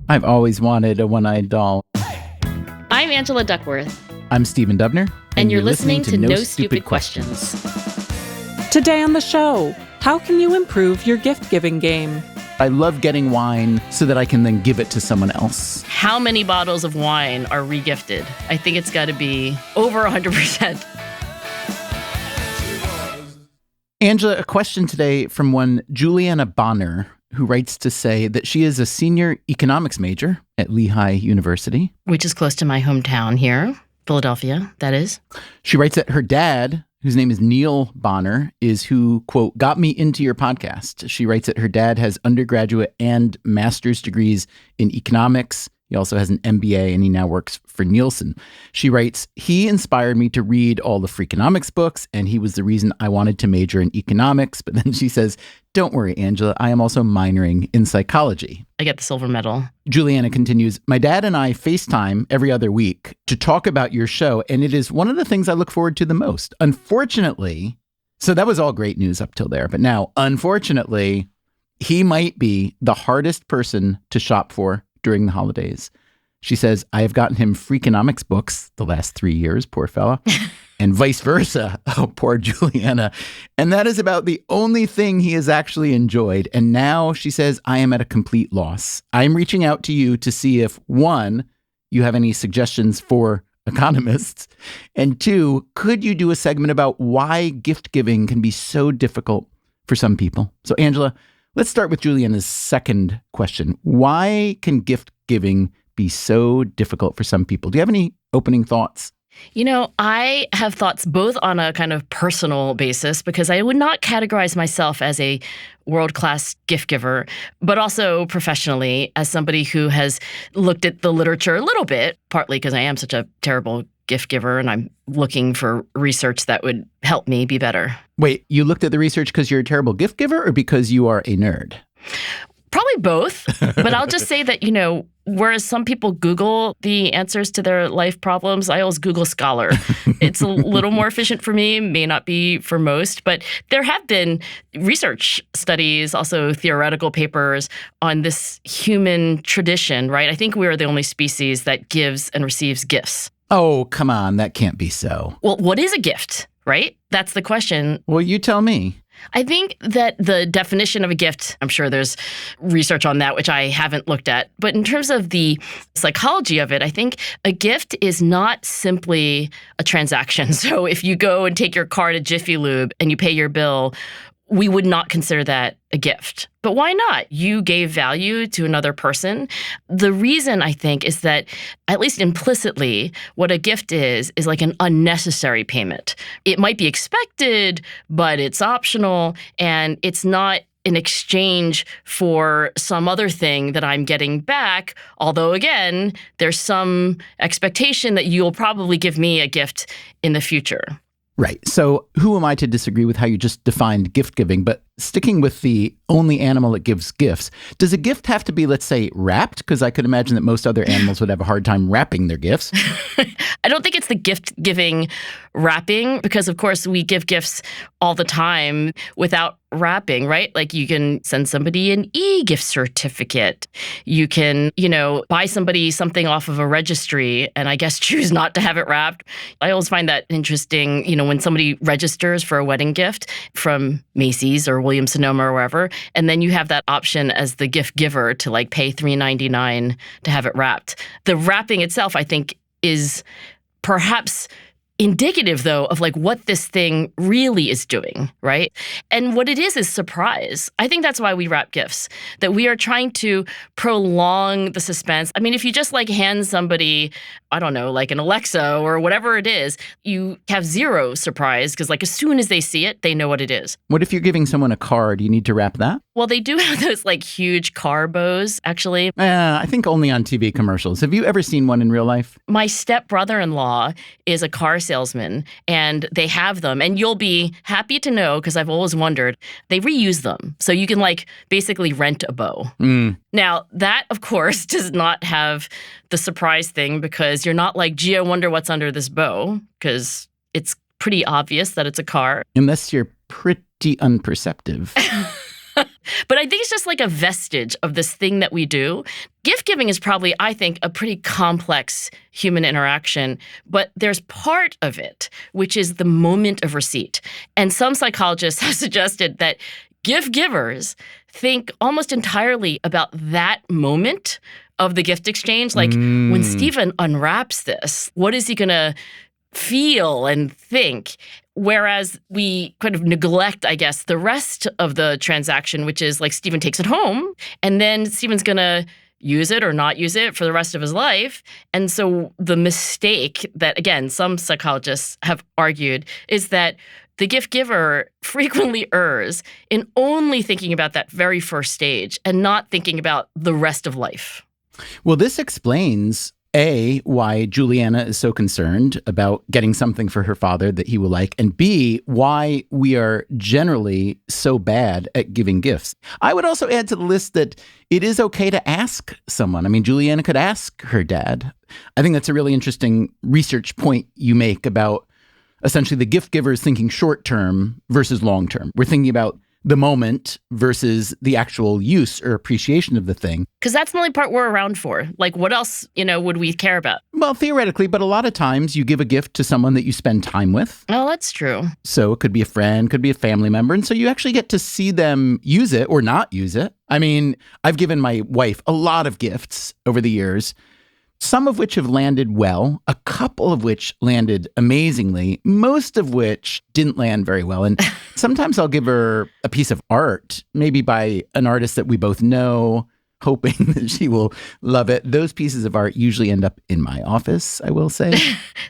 I've always wanted a one-eyed doll. I'm Angela Duckworth. I'm Stephen Dubner. And you're listening to No Stupid Questions. Today on the show, how can you improve your gift-giving game? I love getting wine so that I can then give it to someone else. How many bottles of wine are regifted? I think it's got to be over 100%. Angela, a question today from one Juliana Bonner, who writes to say that she is a senior economics major at Lehigh University. Which is close to my hometown here, Philadelphia, that is. She writes that her dad, whose name is Neil Bonner, is who, quote, got me into your podcast. She writes that her dad has undergraduate and master's degrees in economics. He also has an MBA, and he now works for Nielsen. She writes, he inspired me to read all the Freakonomics books, and he was the reason I wanted to major in economics. But then she says, don't worry, Angela, I am also minoring in psychology. I get the silver medal. Juliana continues, my dad and I FaceTime every other week to talk about your show, and it is one of the things I look forward to the most. Unfortunately, so that was all great news up till there, but now, unfortunately, he might be the hardest person to shop for during the holidays. She says, I have gotten him Freakonomics books the last 3 years, poor fella, and vice versa. Oh, poor Juliana. And that is about the only thing he has actually enjoyed. And now, she says, I am at a complete loss. I'm reaching out to you to see if, one, you have any suggestions for economists, and two, could you do a segment about why gift giving can be so difficult for some people? So, Angela, let's start with Juliana's second question. Why can gift giving be so difficult for some people? Do you have any opening thoughts? You know, I have thoughts both on a kind of personal basis, because I would not categorize myself as a world-class gift giver, but also professionally as somebody who has looked at the literature a little bit, partly because I am such a terrible gift giver and I'm looking for research that would help me be better. Wait, you looked at the research because you're a terrible gift giver or because you are a nerd? Probably both, but I'll just say that, you know, whereas some people Google the answers to their life problems, I always Google Scholar. It's a little more efficient for me, may not be for most, but there have been research studies, also theoretical papers on this human tradition, right? I think we are the only species that gives and receives gifts. Oh, come on, that can't be so. Well, what is a gift, right? That's the question. Well, you tell me. I think that the definition of a gift, I'm sure there's research on that, which I haven't looked at. But in terms of the psychology of it, I think a gift is not simply a transaction. So if you go and take your car to Jiffy Lube and you pay your bill, we would not consider that a gift. But why not? You gave value to another person. The reason, I think, is that, at least implicitly, what a gift is like an unnecessary payment. It might be expected, but it's optional, and it's not in exchange for some other thing that I'm getting back. Although, again, there's some expectation that you'll probably give me a gift in the future. Right. So who am I to disagree with how you just defined gift giving? But sticking with the only animal that gives gifts, does a gift have to be, let's say, wrapped? Because I could imagine that most other animals would have a hard time wrapping their gifts. I don't think it's the gift giving wrapping, because, of course, we give gifts all the time without wrapping, right? Like you can send somebody an e-gift certificate. You can, buy somebody something off of a registry and I guess choose not to have it wrapped. I always find that interesting, when somebody registers for a wedding gift from Macy's or Williams-Sonoma or wherever, and then you have that option as the gift giver to pay $3.99 to have it wrapped. The wrapping itself, I think, is perhaps indicative, though, of what this thing really is doing, right? And what it is surprise. I think that's why we wrap gifts, that we are trying to prolong the suspense. I mean, if you just hand somebody, I don't know, an Alexa or whatever it is, you have zero surprise because as soon as they see it, they know what it is. What if you're giving someone a car? Do you need to wrap that? Well, they do have those huge car bows, actually. I think only on TV commercials. Have you ever seen one in real life? My step-brother-in-law is a car salesman, and they have them. And you'll be happy to know, because I've always wondered, they reuse them. So you can basically rent a bow. Now, that, of course, does not have the surprise thing, because you're not gee, I wonder what's under this bow, because it's pretty obvious that it's a car. Unless you're pretty unperceptive. But I think it's just like a vestige of this thing that we do. Gift giving is probably, I think, a pretty complex human interaction, but there's part of it, which is the moment of receipt. And some psychologists have suggested that gift givers think almost entirely about that moment of the gift exchange. Like when Stephen unwraps this, what is he going to feel and think? Whereas we kind of neglect, I guess, the rest of the transaction, which is like Stephen takes it home and then Stephen's going to use it or not use it for the rest of his life. And so the mistake that, again, some psychologists have argued is that the gift giver frequently errs in only thinking about that very first stage and not thinking about the rest of life. Well, this explains A, why Juliana is so concerned about getting something for her father that he will like, and B, why we are generally so bad at giving gifts. I would also add to the list that it is okay to ask someone. I mean, Juliana could ask her dad. I think that's a really interesting research point you make about essentially the gift giver is thinking short term versus long term. We're thinking about the moment versus the actual use or appreciation of the thing. Because that's the only part we're around for. Like, what else, would we care about? Well, theoretically, but a lot of times you give a gift to someone that you spend time with. Oh, that's true. So it could be a friend, could be a family member. And so you actually get to see them use it or not use it. I mean, I've given my wife a lot of gifts over the years, some of which have landed well, a couple of which landed amazingly, most of which didn't land very well. And sometimes I'll give her a piece of art, maybe by an artist that we both know, hoping that she will love it. Those pieces of art usually end up in my office, I will say.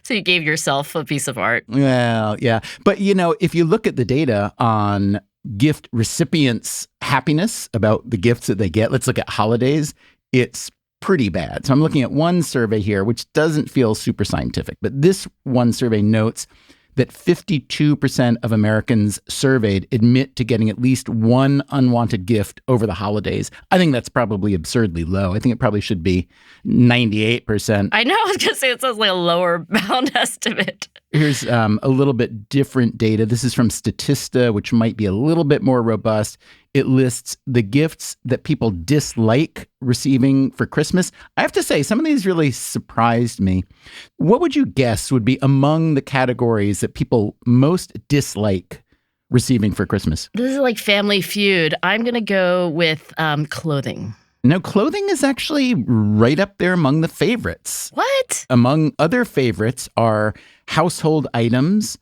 So you gave yourself a piece of art. Well, yeah. But, if you look at the data on gift recipients' happiness about the gifts that they get, let's look at holidays, it's pretty bad. So I'm looking at one survey here, which doesn't feel super scientific, but this one survey notes that 52% of Americans surveyed admit to getting at least one unwanted gift over the holidays. I think that's probably absurdly low. I think it probably should be 98%. I know. I was going to say it sounds like a lower bound estimate. Here's a little bit different data. This is from Statista, which might be a little bit more robust. It lists the gifts that people dislike receiving for Christmas. I have to say, some of these really surprised me. What would you guess would be among the categories that people most dislike receiving for Christmas? This is like Family Feud. I'm going to go with clothing. No, clothing is actually right up there among the favorites. What? Among other favorites are household items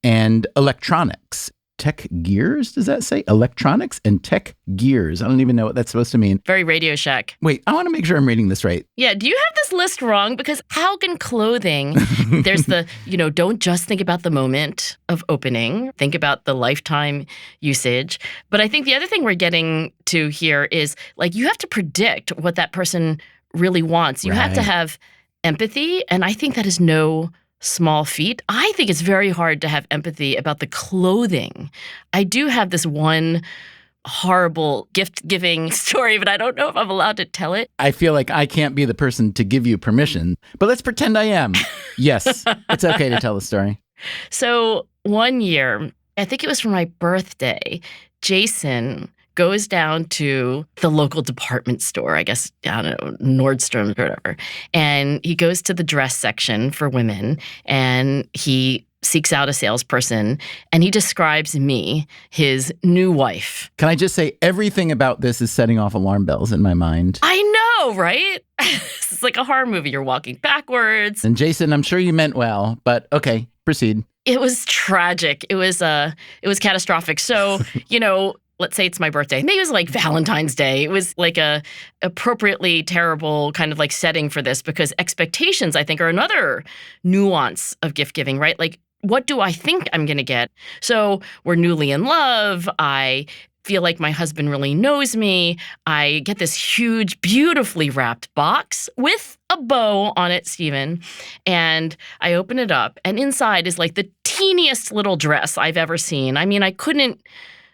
and electronics. Tech gears, does that say? Electronics and tech gears. I don't even know what that's supposed to mean. Very Radio Shack. Wait, I want to make sure I'm reading this right. Yeah, do you have this list wrong? Because how can clothing, there's the, don't just think about the moment of opening, think about the lifetime usage. But I think the other thing we're getting to here is like you have to predict what that person really wants. You have to have empathy, and I think that is no small feat. I think it's very hard to have empathy about the clothing. I do have this one horrible gift-giving story, but I don't know if I'm allowed to tell it. I feel like I can't be the person to give you permission, but let's pretend I am. Yes, it's okay to tell the story. So one year, I think it was for my birthday, Jason goes down to the local department store, I guess, I don't know, Nordstrom's or whatever. And he goes to the dress section for women and he seeks out a salesperson and he describes me, his new wife. Can I just say everything about this is setting off alarm bells in my mind? I know, right? It's like a horror movie. You're walking backwards. And Jason, I'm sure you meant well, but okay, proceed. It was tragic. It was catastrophic. So, let's say it's my birthday. Maybe it was like Valentine's Day. It was like a appropriately terrible kind of like setting for this because expectations, I think, are another nuance of gift giving, right? Like, what do I think I'm going to get? So we're newly in love. I feel like my husband really knows me. I get this huge, beautifully wrapped box with a bow on it, Stephen. And I open it up and inside is like the teeniest little dress I've ever seen. I mean, I couldn't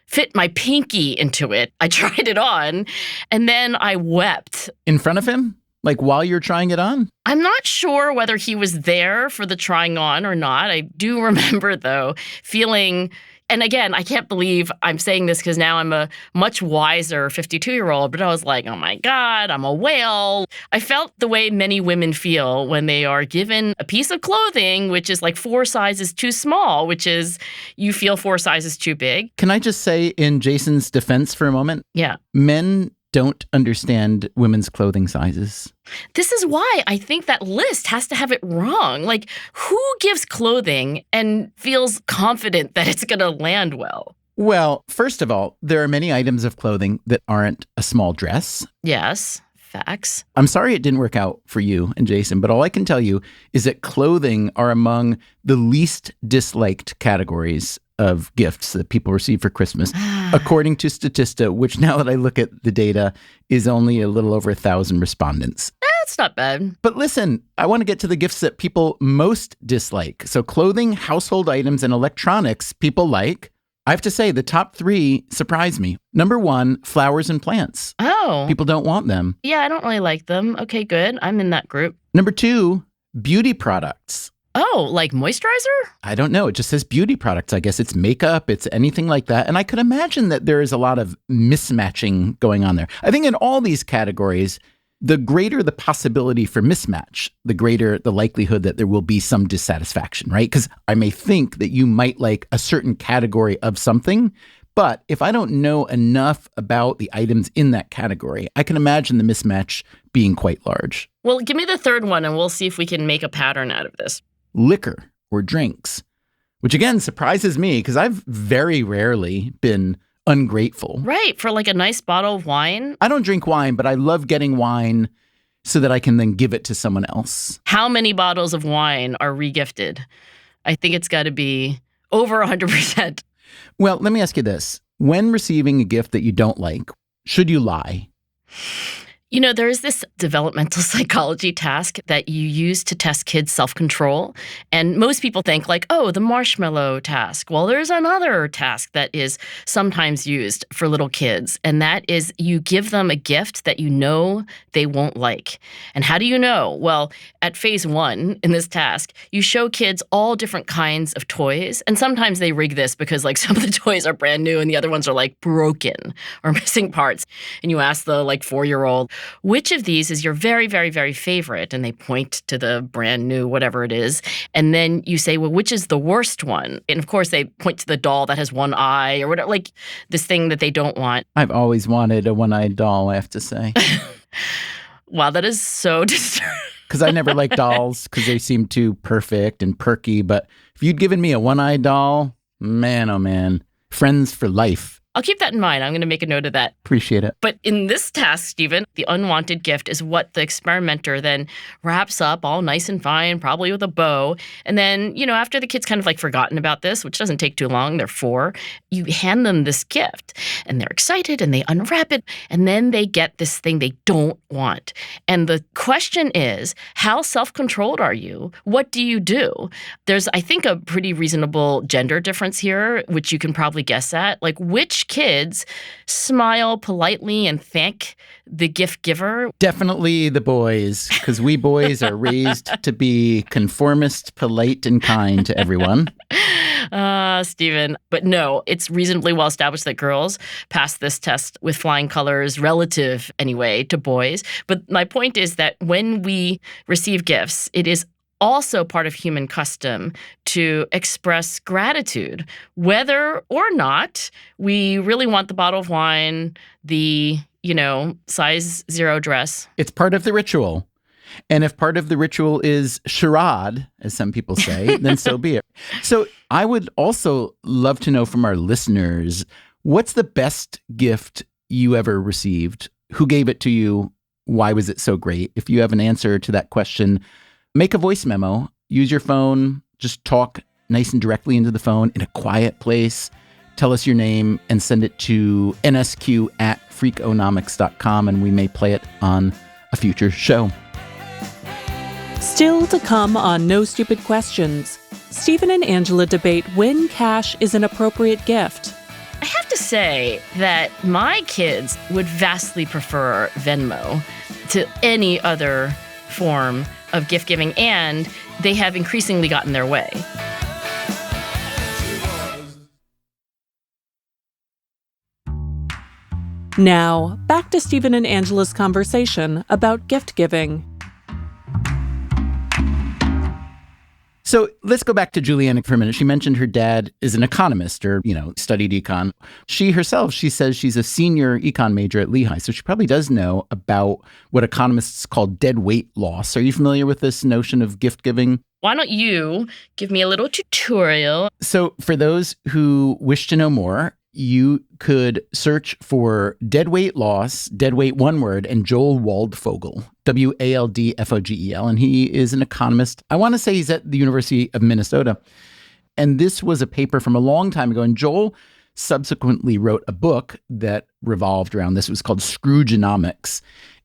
fit my pinky into it. I tried it on, and then I wept. In front of him? Like while you're trying it on? I'm not sure whether he was there for the trying on or not. I do remember, though, feeling And again, I can't believe I'm saying this because now I'm a much wiser 52-year-old, but I was like, oh my God, I'm a whale. I felt the way many women feel when they are given a piece of clothing, which is like 4 sizes too small, which is you feel 4 sizes too big. Can I just say in Jason's defense for a moment? Yeah. Men don't understand women's clothing sizes. This is why I think that list has to have it wrong. Like, who gives clothing and feels confident that it's going to land well? Well, first of all, there are many items of clothing that aren't a small dress. Yes, facts. I'm sorry it didn't work out for you and Jason, but all I can tell you is that clothing are among the least disliked categories of gifts that people receive for Christmas, according to Statista, which now that I look at the data is only a little over 1,000 respondents. That's not bad. But listen, I want to get to the gifts that people most dislike. So clothing, household items, and electronics people like. I have to say the top 3 surprise me. Number 1, flowers and plants. Oh. People don't want them. Yeah, I don't really like them. Okay, good. I'm in that group. Number 2, beauty products. Oh, like moisturizer? I don't know. It just says beauty products. I guess it's makeup. It's anything like that. And I could imagine that there is a lot of mismatching going on there. I think in all these categories, the greater the possibility for mismatch, the greater the likelihood that there will be some dissatisfaction, right? Because I may think that you might like a certain category of something, but if I don't know enough about the items in that category, I can imagine the mismatch being quite large. Well, give me the third one and we'll see if we can make a pattern out of this. Liquor or drinks, which again surprises me because I've very rarely been ungrateful. Right, for like a nice bottle of wine. I don't drink wine, but I love getting wine so that I can then give it to someone else. How many bottles of wine are regifted? I think it's got to be over 100%. Well, let me ask you this. When receiving a gift that you don't like, should you lie? You know, there is this developmental psychology task that you use to test kids' self-control. And most people think like, oh, the marshmallow task. Well, there's another task that is sometimes used for little kids. And that is you give them a gift that you know they won't like. And how do you know? Well, at phase 1 in this task, you show kids all different kinds of toys. And sometimes they rig this because like some of the toys are brand new and the other ones are like broken or missing parts. And you ask the like 4-year-old, which of these is your very, very, very favorite? And they point to the brand new whatever it is. And then you say, well, which is the worst one? And of course, they point to the doll that has one eye or whatever, like this thing that they don't want. I've always wanted a one-eyed doll, I have to say. Wow, that is so disturbing. Because I never liked dolls because they seem too perfect and perky. But if you'd given me a one-eyed doll, man, oh man, friends for life. I'll keep that in mind. I'm going to make a note of that. Appreciate it. But in this task, Stephen, the unwanted gift is what the experimenter then wraps up all nice and fine, probably with a bow. And then, you know, after the kid's kind of like forgotten about this, which doesn't take too long, they're 4, you hand them this gift and they're excited and they unwrap it and then they get this thing they don't want. And the question is, how self-controlled are you? What do you do? There's, I think, a pretty reasonable gender difference here, which you can probably guess at. Like, which kids smile politely and thank the gift giver? Definitely the boys, because we boys are raised to be conformist, polite, and kind to everyone. Stephen. But no, it's reasonably well established that girls pass this test with flying colors relative, anyway, to boys. But my point is that when we receive gifts, it is also part of human custom to express gratitude, whether or not we really want the bottle of wine, the, size 0 dress. It's part of the ritual. And if part of the ritual is charade, as some people say, then so be it. So I would also love to know from our listeners, what's the best gift you ever received? Who gave it to you? Why was it so great? If you have an answer to that question, make a voice memo, use your phone, just talk nice and directly into the phone in a quiet place. Tell us your name and send it to nsq@freakonomics.com and we may play it on a future show. Still to come on No Stupid Questions, Stephen and Angela debate when cash is an appropriate gift. I have to say that my kids would vastly prefer Venmo to any other form of gift giving, and they have increasingly gotten their way. Now, back to Stephen and Angela's conversation about gift giving. So let's go back to Juliana for a minute. She mentioned her dad is an economist or, studied econ. She herself, she says she's a senior econ major at Lehigh. So she probably does know about what economists call dead weight loss. Are you familiar with this notion of gift giving? Why don't you give me a little tutorial? So for those who wish to know more, you could search for dead weight loss, dead weight one word, and Joel Waldfogel, Waldfogel. And he is an economist. I want to say he's at the University of Minnesota. And this was a paper from a long time ago. And Joel subsequently wrote a book that revolved around this. It was called Scroogenomics.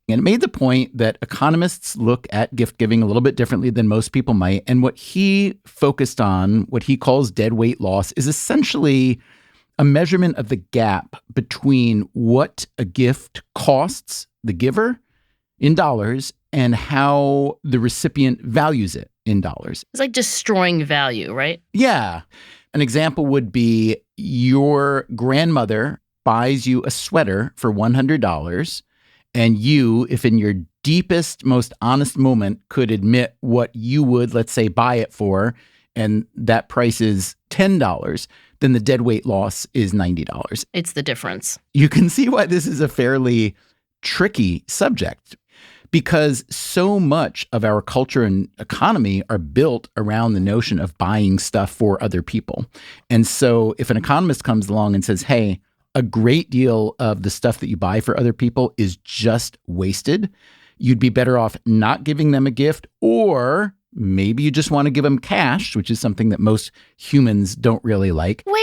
And it made the point that economists look at gift giving a little bit differently than most people might. And what he focused on, what he calls dead weight loss, is essentially a measurement of the gap between what a gift costs the giver in dollars and how the recipient values it in dollars. It's like destroying value, right? Yeah. An example would be your grandmother buys you a sweater for $100, and you, if in your deepest, most honest moment could admit what you would, let's say, buy it for, and that price is $10, then the dead weight loss is $90. It's the difference. You can see why this is a fairly tricky subject, because so much of our culture and economy are built around the notion of buying stuff for other people. And so if an economist comes along and says, hey, a great deal of the stuff that you buy for other people is just wasted, you'd be better off not giving them a gift, or maybe you just want to give them cash, which is something that most humans don't really like. Wait.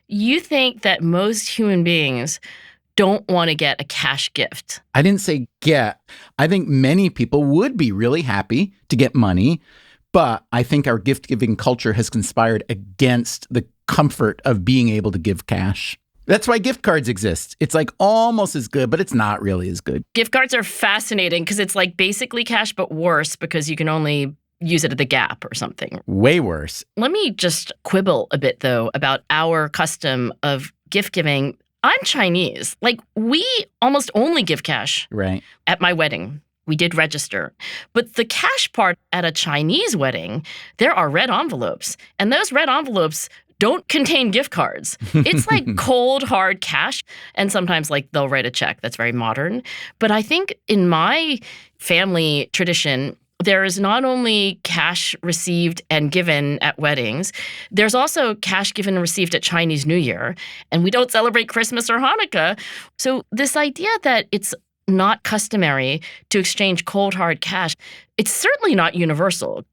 You think that most human beings don't want to get a cash gift? I didn't say get. I think many people would be really happy to get money, but I think our gift-giving culture has conspired against the comfort of being able to give cash. That's why gift cards exist. It's like almost as good, but it's not really as good. Gift cards are fascinating because it's like basically cash, but worse because you can only use it at the Gap or something. Way worse. Let me just quibble a bit, though, about our custom of gift giving. I'm Chinese. Like, we almost only give cash. Right. At my wedding, we did register. But the cash part at a Chinese wedding, there are red envelopes. And those red envelopes don't contain gift cards. It's like cold, hard cash. And sometimes like they'll write a check. That's very modern. But I think in my family tradition, there is not only cash received and given at weddings, there's also cash given and received at Chinese New Year. And we don't celebrate Christmas or Hanukkah. So this idea that it's not customary to exchange cold, hard cash, it's certainly not universal.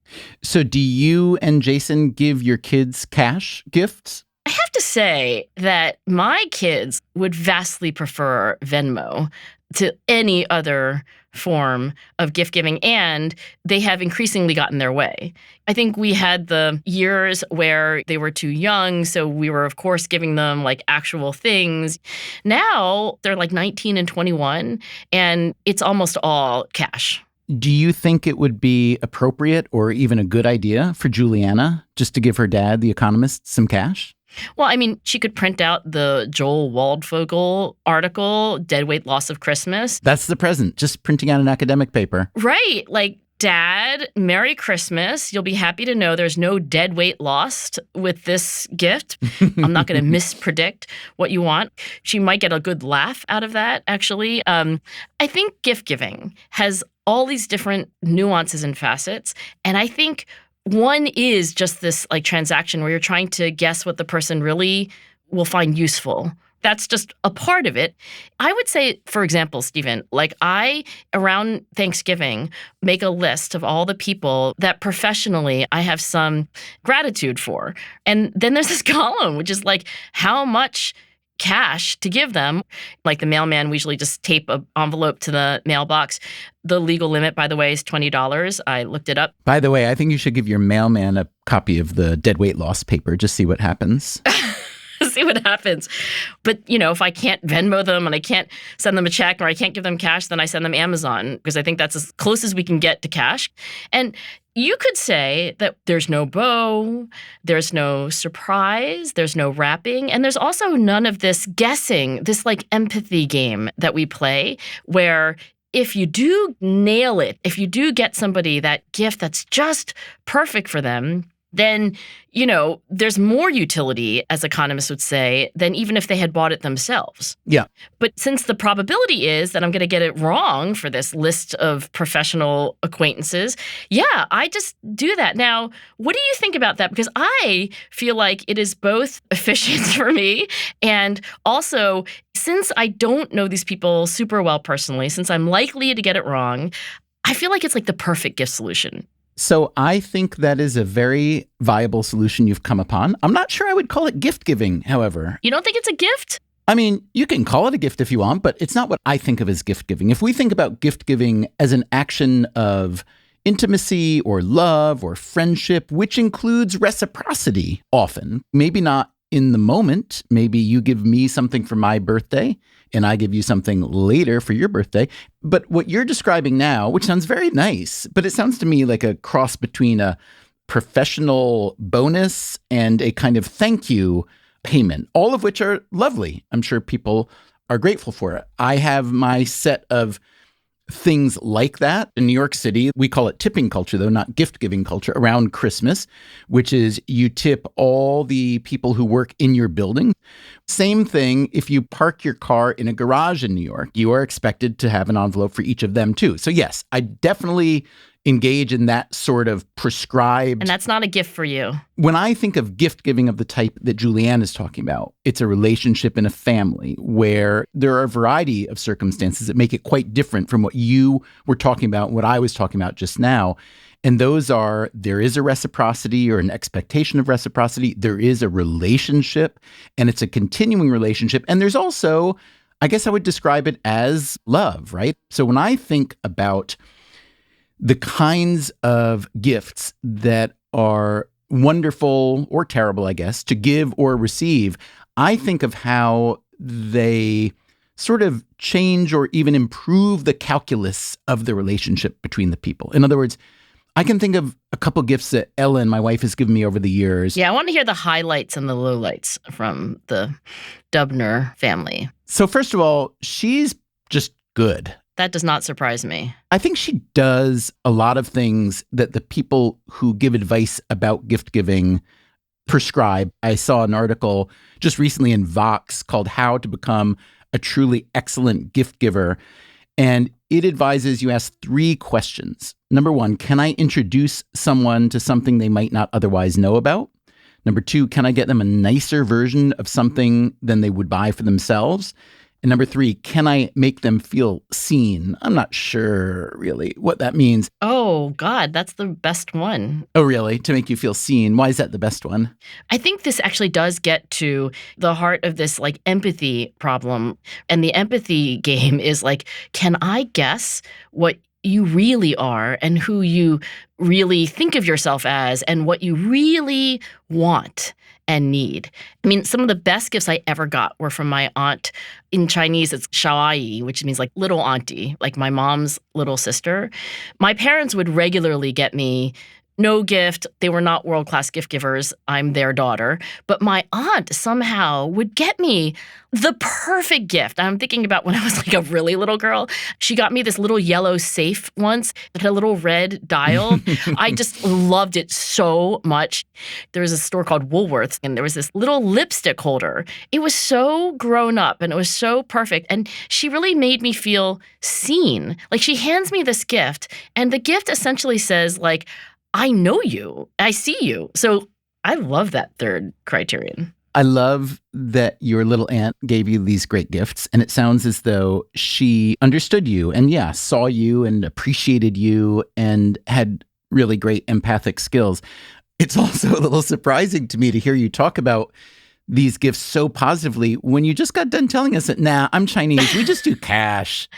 So do you and Jason give your kids cash gifts? I have to say that my kids would vastly prefer Venmo to any other form of gift giving, and they have increasingly gotten their way. I think we had the years where they were too young, so we were, of course, giving them like actual things. Now they're like 19 and 21, and it's almost all cash. Do you think it would be appropriate or even a good idea for Juliana just to give her dad, the economist, some cash? Well, I mean, she could print out the Joel Waldfogel article, Dead Weight Loss of Christmas. That's the present, just printing out an academic paper. Right. Like, Dad, Merry Christmas. You'll be happy to know there's no dead weight lost with this gift. I'm not going to mispredict what you want. She might get a good laugh out of that, actually. I think gift giving has all these different nuances and facets. And I think one is just this like transaction where you're trying to guess what the person really will find useful. That's just a part of it. I would say, for example, Stephen, like I, around Thanksgiving, make a list of all the people that professionally I have some gratitude for. And then there's this column, which is like how much cash to give them. Like the mailman, we usually just tape an envelope to the mailbox. The legal limit, by the way, is $20. I looked it up. By the way, I think you should give your mailman a copy of the dead weight loss paper. Just see what happens. see what happens. But, if I can't Venmo them and I can't send them a check or I can't give them cash, then I send them Amazon because I think that's as close as we can get to cash. And you could say that there's no bow, there's no surprise, there's no wrapping, and there's also none of this guessing, this like empathy game that we play where if you do nail it, if you do get somebody that gift that's just perfect for them, then, there's more utility, as economists would say, than even if they had bought it themselves. Yeah. But since the probability is that I'm going to get it wrong for this list of professional acquaintances, I just do that. Now, what do you think about that? Because I feel like it is both efficient for me and also, since I don't know these people super well personally, since I'm likely to get it wrong, I feel like it's like the perfect gift solution. So I think that is a very viable solution you've come upon. I'm not sure I would call it gift giving, however. You don't think it's a gift? I mean, you can call it a gift if you want, but it's not what I think of as gift giving. If we think about gift giving as an action of intimacy or love or friendship, which includes reciprocity often, maybe not in the moment, maybe you give me something for my birthday and I give you something later for your birthday. But what you're describing now, which sounds very nice, but it sounds to me like a cross between a professional bonus and a kind of thank you payment, all of which are lovely. I'm sure people are grateful for it. I have my set of things like that. In New York City, we call it tipping culture, though, not gift-giving culture, around Christmas, which is you tip all the people who work in your building. Same thing, if you park your car in a garage in New York, you are expected to have an envelope for each of them, too. So yes, I definitely engage in that sort of prescribed. And that's not a gift for you. When I think of gift giving of the type that Julianne is talking about, it's a relationship in a family where there are a variety of circumstances that make it quite different from what you were talking about, what I was talking about just now. And those are, there is a reciprocity or an expectation of reciprocity. There is a relationship, and it's a continuing relationship. And there's also, I guess I would describe it as love, right? So when I think about the kinds of gifts that are wonderful or terrible, I guess, to give or receive, I think of how they sort of change or even improve the calculus of the relationship between the people. In other words, I can think of a couple gifts that Ellen, my wife, has given me over the years. Yeah, I want to hear the highlights and the lowlights from the Dubner family. So first of all, she's just good. That does not surprise me. I think she does a lot of things that the people who give advice about gift giving prescribe. I saw an article just recently in Vox called How to Become a Truly Excellent Gift Giver. And it advises you ask 3 questions. Number 1, can I introduce someone to something they might not otherwise know about? Number 2, can I get them a nicer version of something than they would buy for themselves? And number 3, can I make them feel seen? I'm not sure really what that means. Oh, God, that's the best one. Oh, really? To make you feel seen? Why is that the best one? I think this actually does get to the heart of this like empathy problem. And the empathy game is like, can I guess what you really are and who you really think of yourself as and what you really want and need. I mean, some of the best gifts I ever got were from my aunt. In Chinese, it's xiaoai, which means like little auntie, like my mom's little sister. My parents would regularly get me no gift. They were not world-class gift givers. I'm their daughter. But my aunt somehow would get me the perfect gift. I'm thinking about when I was like a really little girl. She got me this little yellow safe once. It had a little red dial. I just loved it so much. There was a store called Woolworths, and there was this little lipstick holder. It was so grown up, and it was so perfect. And she really made me feel seen. Like, she hands me this gift, and the gift essentially says, like, I know you. I see you. So I love that third criterion. I love that your little aunt gave you these great gifts, and it sounds as though she understood you and, yeah, saw you and appreciated you and had really great empathic skills. It's also a little surprising to me to hear you talk about these gifts so positively when you just got done telling us that, nah, I'm Chinese. We just do cash.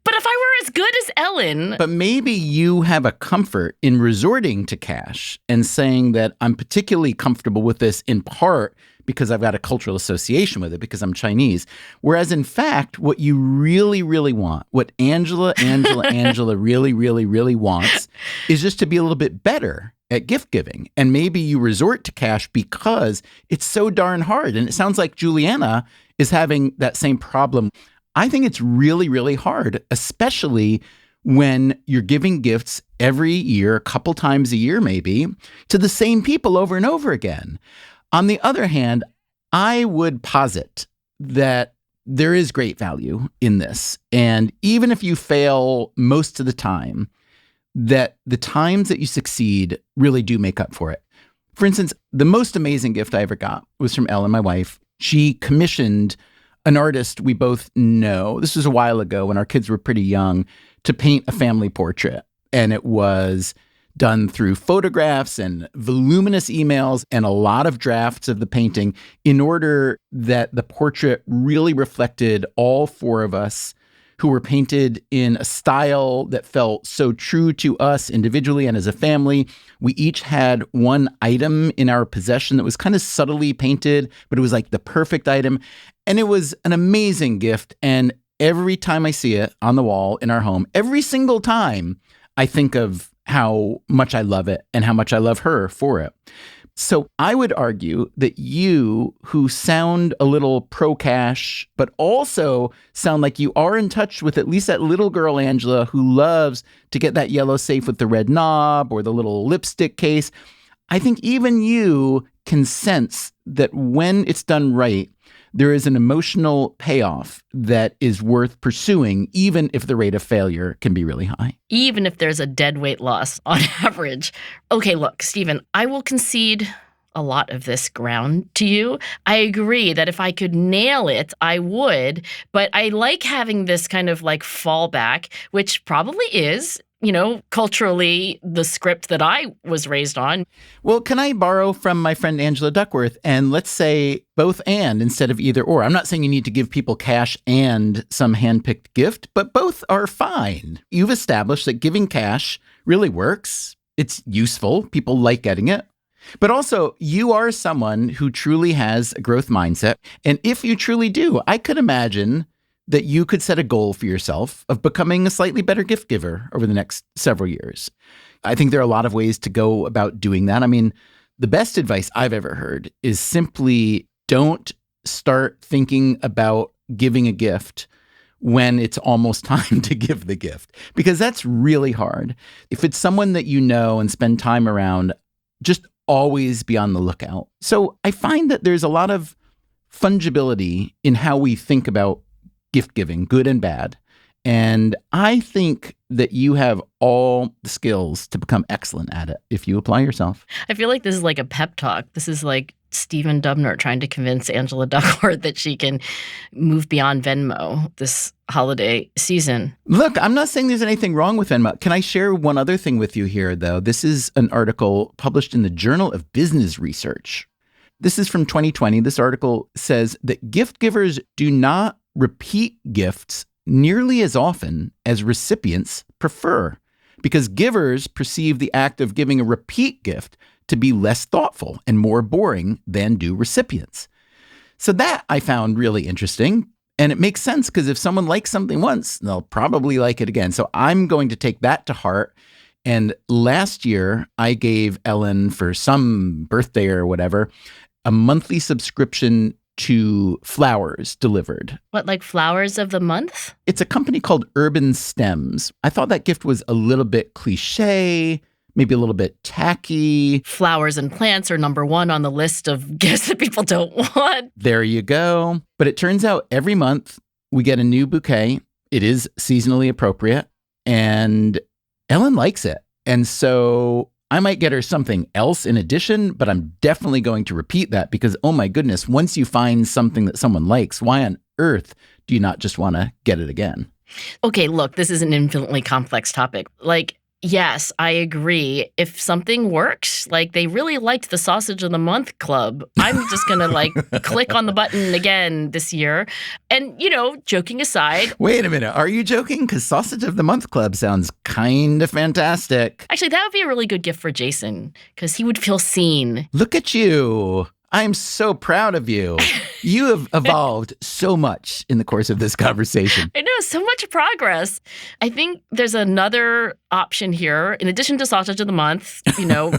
But if I were as good as Ellen. But maybe you have a comfort in resorting to cash and saying that I'm particularly comfortable with this in part because I've got a cultural association with it because I'm Chinese. Whereas in fact, what you really, really want, what Angela really, really, really wants is just to be a little bit better at gift giving. And maybe you resort to cash because it's so darn hard. And it sounds like Juliana is having that same problem. I think it's really, really hard, especially when you're giving gifts every year, a couple times a year maybe, to the same people over and over again. On the other hand, I would posit that there is great value in this. And even if you fail most of the time, that the times that you succeed really do make up for it. For instance, the most amazing gift I ever got was from Ellen, my wife. She commissioned an artist we both know, this was a while ago when our kids were pretty young, to paint a family portrait. And it was done through photographs and voluminous emails and a lot of drafts of the painting in order that the portrait really reflected all four of us who were painted in a style that felt so true to us individually and as a family. We each had one item in our possession that was kind of subtly painted, but it was like the perfect item. And it was an amazing gift. And every time I see it on the wall in our home, every single time, I think of how much I love it and how much I love her for it. So I would argue that you, who sound a little pro-cash, but also sound like you are in touch with at least that little girl, Angela, who loves to get that yellow safe with the red knob or the little lipstick case, I think even you can sense that when it's done right, there is an emotional payoff that is worth pursuing, even if the rate of failure can be really high. Even if there's a dead weight loss on average. Okay, look, Stephen, I will concede a lot of this ground to you. I agree that if I could nail it, I would. But I like having this kind of like fallback, which probably is, culturally the script that I was raised on. Well, can I borrow from my friend Angela Duckworth and let's say both and instead of either or? I'm not saying you need to give people cash and some handpicked gift, but both are fine. You've established that giving cash really works. It's useful. People like getting it. But also, you are someone who truly has a growth mindset. And if you truly do, I could imagine that you could set a goal for yourself of becoming a slightly better gift giver over the next several years. I think there are a lot of ways to go about doing that. I mean, the best advice I've ever heard is simply don't start thinking about giving a gift when it's almost time to give the gift, because that's really hard. If it's someone that you know and spend time around, just always be on the lookout. So I find that there's a lot of fungibility in how we think about gift giving, good and bad. And I think that you have all the skills to become excellent at it if you apply yourself. I feel like this is like a pep talk. This is like Stephen Dubner trying to convince Angela Duckworth that she can move beyond Venmo this holiday season. Look, I'm not saying there's anything wrong with Venmo. Can I share one other thing with you here, though? This is an article published in the Journal of Business Research. This is from 2020. This article says that gift givers do not repeat gifts nearly as often as recipients prefer, because givers perceive the act of giving a repeat gift to be less thoughtful and more boring than do recipients. So that I found really interesting. And it makes sense because if someone likes something once, they'll probably like it again. So I'm going to take that to heart. And last year, I gave Ellen, for some birthday or whatever, a monthly subscription to flowers delivered. What, like Flowers of the Month? It's a company called Urban Stems. I thought that gift was a little bit cliche, maybe a little bit tacky. Flowers and plants are number one on the list of gifts that people don't want. There you go. But it turns out every month we get a new bouquet. It is seasonally appropriate, and Ellen likes it. And so I might get her something else in addition, but I'm definitely going to repeat that because, oh my goodness, once you find something that someone likes, why on earth do you not just want to get it again? Okay, look, this is an infinitely complex topic. Like, Yes, I agree. If something works, like they really liked the Sausage of the Month Club, I'm just going to click on the button again this year. And, joking aside. Wait a minute. Are you joking? Because Sausage of the Month Club sounds kind of fantastic. Actually, that would be a really good gift for Jason because he would feel seen. Look at you. I'm so proud of you. You have evolved so much in the course of this conversation. I know, so much progress. I think there's another option here. In addition to Sausage of the Month,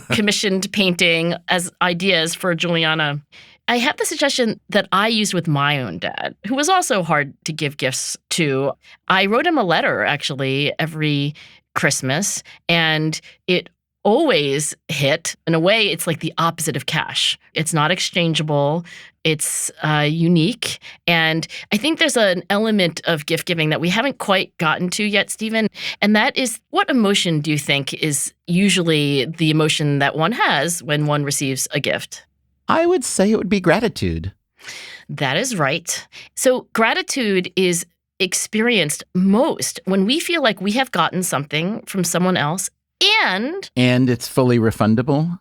commissioned painting as ideas for Juliana. I have the suggestion that I used with my own dad, who was also hard to give gifts to. I wrote him a letter, actually, every Christmas, and it always hit. In a way, it's like the opposite of cash. It's not exchangeable. It's unique. And I think there's an element of gift giving that we haven't quite gotten to yet, Stephen. And that is, what emotion do you think is usually the emotion that one has when one receives a gift? I would say it would be gratitude. That is right. So gratitude is experienced most when we feel like we have gotten something from someone else and it's fully refundable?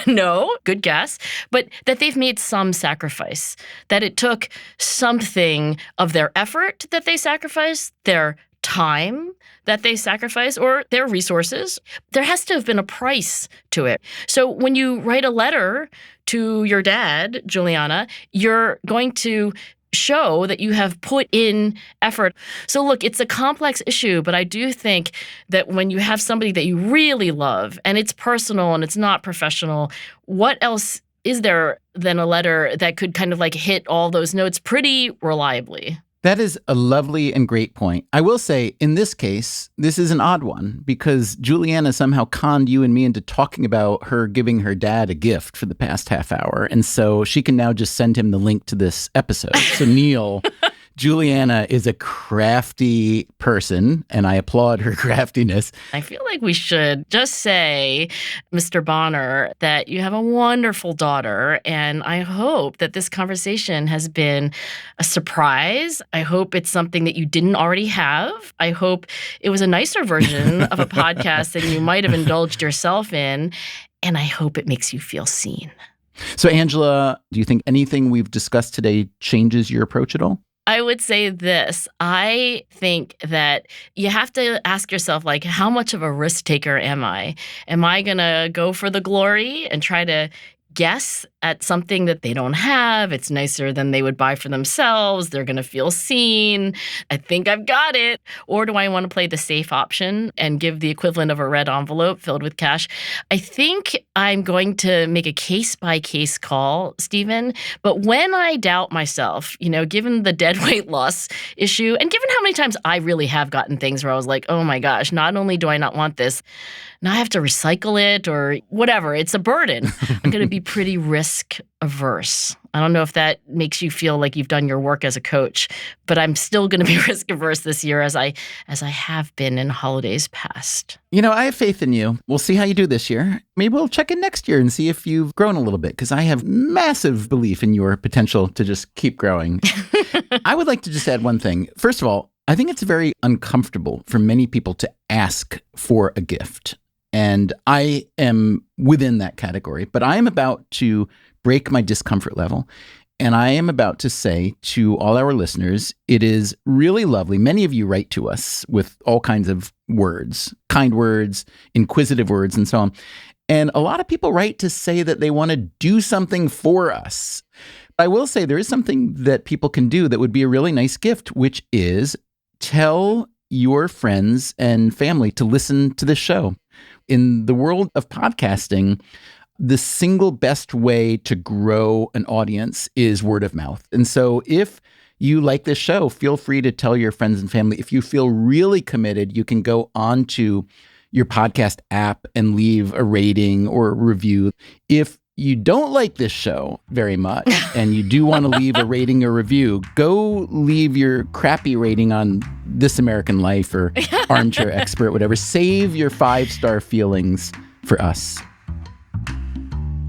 No, good guess. But that they've made some sacrifice, that it took something of their effort that they sacrificed, their time that they sacrifice, or their resources. There has to have been a price to it. So when you write a letter to your dad, Juliana, you're going to show that you have put in effort. So look, it's a complex issue, but I do think that when you have somebody that you really love and it's personal and it's not professional, what else is there than a letter that could kind of hit all those notes pretty reliably? That is a lovely and great point. I will say, in this case, this is an odd one because Juliana somehow conned you and me into talking about her giving her dad a gift for the past half hour. And so she can now just send him the link to this episode. So Neil, Juliana is a crafty person, and I applaud her craftiness. I feel like we should just say, Mr. Bonner, that you have a wonderful daughter, and I hope that this conversation has been a surprise. I hope it's something that you didn't already have. I hope it was a nicer version of a podcast than you might have indulged yourself in, and I hope it makes you feel seen. So, Angela, do you think anything we've discussed today changes your approach at all? I would say this. I think that you have to ask yourself, how much of a risk taker am I? Am I going to go for the glory and try to guess at something that they don't have? It's nicer than they would buy for themselves. They're going to feel seen. I think I've got it. Or do I want to play the safe option and give the equivalent of a red envelope filled with cash? I think I'm going to make a case-by-case call, Stephen. But when I doubt myself, given the dead weight loss issue, and given how many times I really have gotten things where I was like, oh my gosh, not only do I not want this, now I have to recycle it or whatever. It's a burden. I'm going to be pretty risk averse. I don't know if that makes you feel like you've done your work as a coach, but I'm still going to be risk averse this year as I have been in holidays past. I have faith in you. We'll see how you do this year. Maybe we'll check in next year and see if you've grown a little bit, because I have massive belief in your potential to just keep growing. I would like to just add one thing. First of all, I think it's very uncomfortable for many people to ask for a gift. And I am within that category, but I am about to break my discomfort level. And I am about to say to all our listeners, it is really lovely. Many of you write to us with all kinds of words, kind words, inquisitive words, and so on. And a lot of people write to say that they want to do something for us. I will say there is something that people can do that would be a really nice gift, which is tell your friends and family to listen to this show. In the world of podcasting, the single best way to grow an audience is word of mouth. And so if you like this show, feel free to tell your friends and family. If you feel really committed, you can go onto your podcast app and leave a rating or a review. If you don't like this show very much and you do want to leave a rating or review, go leave your crappy rating on This American Life or Armchair Expert, whatever. Save your 5-star feelings for us.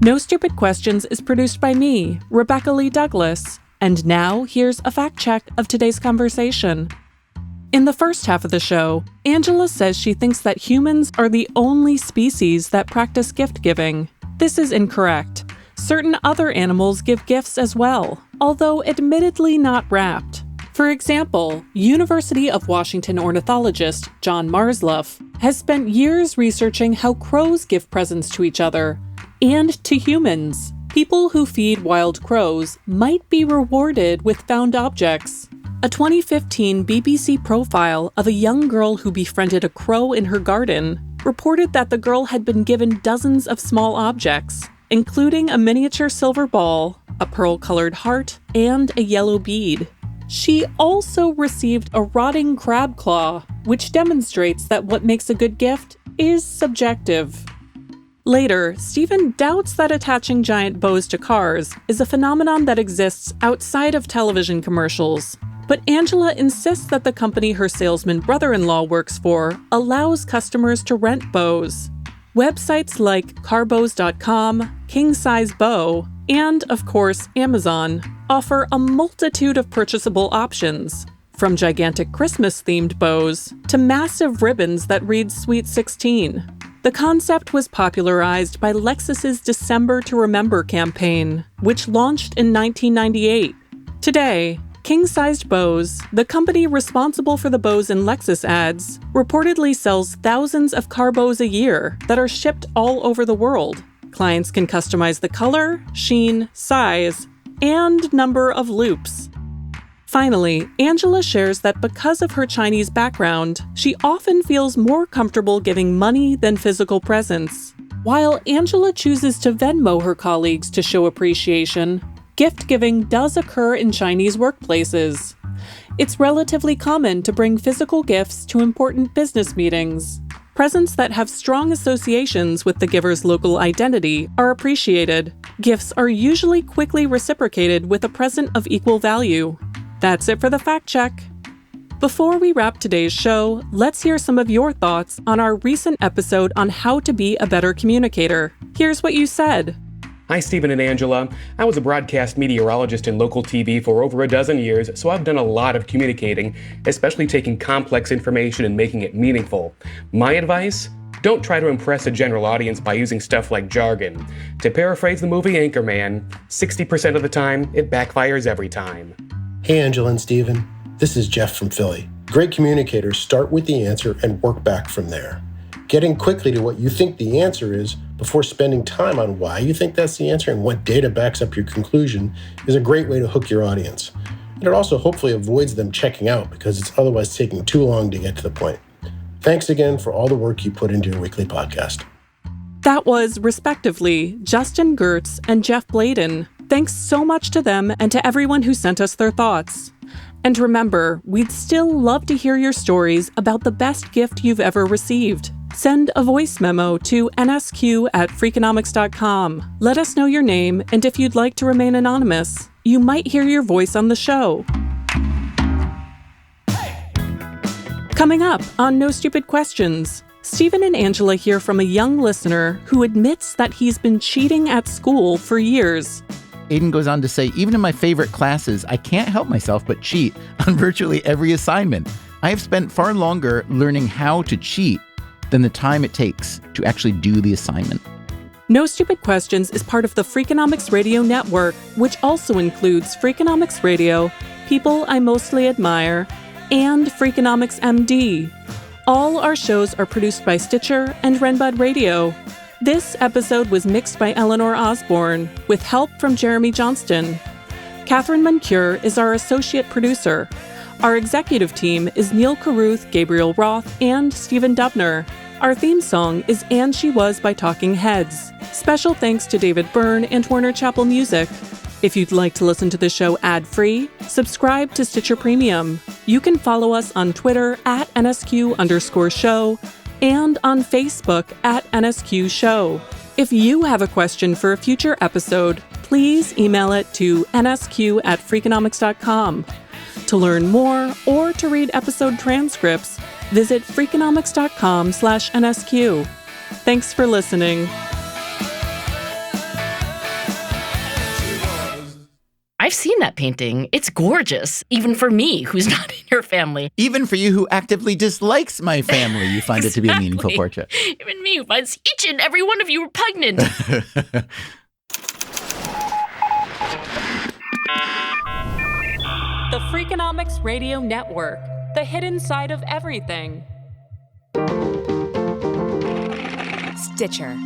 No Stupid Questions is produced by me, Rebecca Lee Douglas. And now here's a fact check of today's conversation. In the first half of the show, Angela says she thinks that humans are the only species that practice gift giving. This is incorrect. Certain other animals give gifts as well, although admittedly not wrapped. For example, University of Washington ornithologist John Marsluff has spent years researching how crows give presents to each other and to humans. People who feed wild crows might be rewarded with found objects. A 2015 BBC profile of a young girl who befriended a crow in her garden reported that the girl had been given dozens of small objects, including a miniature silver ball, a pearl-colored heart, and a yellow bead. She also received a rotting crab claw, which demonstrates that what makes a good gift is subjective. Later, Stephen doubts that attaching giant bows to cars is a phenomenon that exists outside of television commercials. But Angela insists that the company her salesman brother-in-law works for allows customers to rent bows. Websites like carbows.com, King Size Bow, and, of course, Amazon offer a multitude of purchasable options, from gigantic Christmas-themed bows to massive ribbons that read Sweet 16. The concept was popularized by Lexus's December to Remember campaign, which launched in 1998. Today, King-sized bows, the company responsible for the bows in Lexus ads, reportedly sells thousands of car bows a year that are shipped all over the world. Clients can customize the color, sheen, size, and number of loops. Finally, Angela shares that because of her Chinese background, she often feels more comfortable giving money than physical presents. While Angela chooses to Venmo her colleagues to show appreciation, gift giving does occur in Chinese workplaces. It's relatively common to bring physical gifts to important business meetings. Presents that have strong associations with the giver's local identity are appreciated. Gifts are usually quickly reciprocated with a present of equal value. That's it for the fact check. Before we wrap today's show, let's hear some of your thoughts on our recent episode on how to be a better communicator. Here's what you said. Hi, Stephen and Angela. I was a broadcast meteorologist in local TV for over a dozen years, so I've done a lot of communicating, especially taking complex information and making it meaningful. My advice? Don't try to impress a general audience by using stuff like jargon. To paraphrase the movie Anchorman, 60% of the time, it backfires every time. Hey, Angela and Stephen. This is Jeff from Philly. Great communicators start with the answer and work back from there. Getting quickly to what you think the answer is before spending time on why you think that's the answer and what data backs up your conclusion is a great way to hook your audience. And it also hopefully avoids them checking out because it's otherwise taking too long to get to the point. Thanks again for all the work you put into your weekly podcast. That was, respectively, Justin Gertz and Jeff Bladen. Thanks so much to them and to everyone who sent us their thoughts. And remember, we'd still love to hear your stories about the best gift you've ever received. Send a voice memo to nsq@freakonomics.com. Let us know your name and if you'd like to remain anonymous. You might hear your voice on the show. Coming up on No Stupid Questions, Stephen and Angela hear from a young listener who admits that he's been cheating at school for years. Aiden goes on to say, even in my favorite classes, I can't help myself but cheat on virtually every assignment. I have spent far longer learning how to cheat than the time it takes to actually do the assignment. No Stupid Questions is part of the Freakonomics Radio Network, which also includes Freakonomics Radio, People I Mostly Admire, and Freakonomics MD. All our shows are produced by Stitcher and Renbud Radio. This episode was mixed by Eleanor Osborne, with help from Jeremy Johnston. Catherine Moncure is our associate producer. Our executive team is Neil Carruth, Gabriel Roth, and Stephen Dubner. Our theme song is And She Was by Talking Heads. Special thanks to David Byrne and Warner Chappell Music. If you'd like to listen to the show ad-free, subscribe to Stitcher Premium. You can follow us on Twitter @NSQ_show and on Facebook @NSQ Show. If you have a question for a future episode, please email it to nsq@freakonomics.com. To learn more or to read episode transcripts, visit freakonomics.com/NSQ. Thanks for listening. I I've seen that painting. It's gorgeous, even for me, who's not in your family. Even for you who actively dislikes my family, you find it to be a meaningful portrait. Even me, who finds each and every one of you repugnant. The Freakonomics Radio Network, the hidden side of everything. Stitcher.